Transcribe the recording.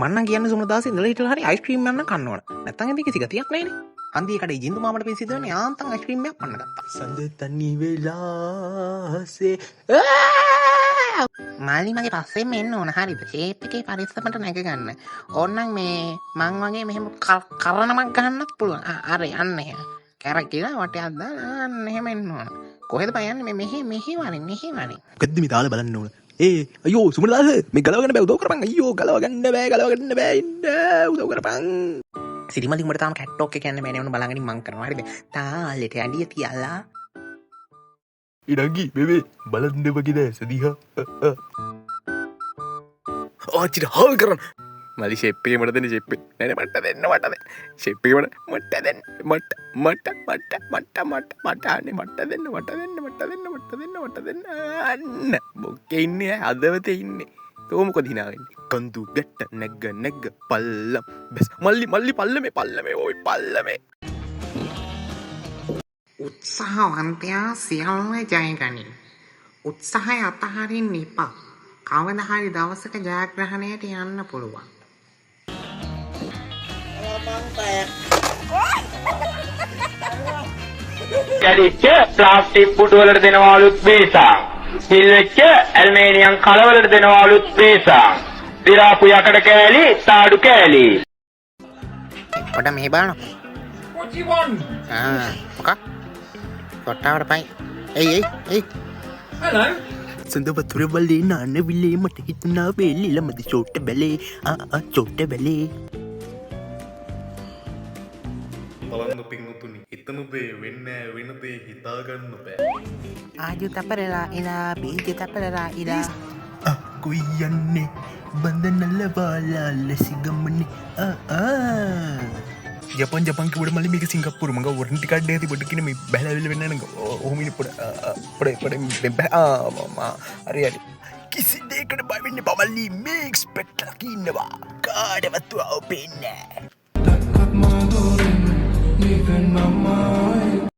මන්න කියන්න සුමදාසේ ඉඳලා හිටලා හරි අයිස්ක්‍රීම් යන්න කන්න ඕන. නැත්තම් ඉතින් කිසි ගතියක් නැහැනේ. හන්දියේ කඩේ ජින්දු මාමට පිසිදවන්නේ යාන්තම් අයිස්ක්‍රීම් එකක් පන්න ගත්තා. සඳ තනි වෙලාසේ මාළි මගේ පස්සෙන් එන්න ඕන හරිද? ෂේප් එකේ පරිස්සමට නැග ගන්න. ඕන්නම් මේ මං වගේ මෙහෙම කරනමක් ගන්නත් පුළුවන්. අර යන්න එහෙම. කැරකිලා වටයක් දාලා අන්න එහෙම එන්න ඕන. කොහෙද බය යන්නේ මෙහෙ වරින්. මොකද්ද මේ තාල බලන්න ඕන? අයියෝ සුමදාස මේ ගලව ගන්න බෑ උදව් කරපන්. අයියෝ ගලව ගන්න බෑ ඉන්න උදව් කරපන්. සිරිමලි උඹට තාම කැට් ටෝක් එක කියන්නේ මේ නේ බලංගින් මං කරනවා හරිද? තාලෙට ඇඩිය තියලා ඉඩංගි බේබේ බලන්න වගේ දැස දිහා ආච්චිට හල් කරන්න මලි ෂේප් එකේ මට දෙන්න ෂේප් එක නෑ මට දෙන්න ෂේප් එකේ මට දෙන්න මට දෙන්න අන්න බොක්කේ ඉන්නේ හදවතේ ඉන්නේ තෝ මොකද hina වෙන්නේ කන්දු ගැට්ට නැග්ග පල්ලම් බස් මල්ලි පල්ලමේ ඔය පල්ලමේ උත්සාහවන්තයා සියල්ල ජයගනි. උත්සාහය අතහරින්න එපා. කවදා හරි දවසක ජයග්‍රහණයට යන්න පුළුවන්. කැඩිච්ච ප්ලාස්ටික් පුටු වලට දෙනවලුත් බේසා. හිල් වෙච්ච ඇල්මේනියම් කල වලට දෙනවලුත් බේසා. දිරාපු යකඩ කෑලි, තාඩු කෑලි. පොඩ මෙහෙ බලන්න. What do you want? මොකක්? කොට්ටාවට පයි. එයි. Hello? සඳ වතුර වලේ නාන විලේ මට හිතුණා වෙලි ළමද චෝට්ට බැලේ චෝට්ට බැලේ බලන්න පිංගුතුනි හිතන දේ වෙන්නේ වෙන දේ හිතාගන්න බෑ ආජු තපරලා ඉලා බීජ තපරලා ඉලා කොයි යන්නේ බඳනල්ල බාලා ලසිගමනේ ජපන් කිව්වට මල්ලි මේක සිංගප්පූරු මං වොරන්ටි කාඩ් එක තිබ්බට කියන මේ බැලවිල වෙන්න නංග ඔහොම ඉන්නේ පොඩ හරි කිසි දෙයකට බය වෙන්න එපා මල්ලි මේ එක්ස්පෙක්ට් එකක් ඉන්නවා කාටවත් ඔපෙන්නේ Dekat madurin, even mama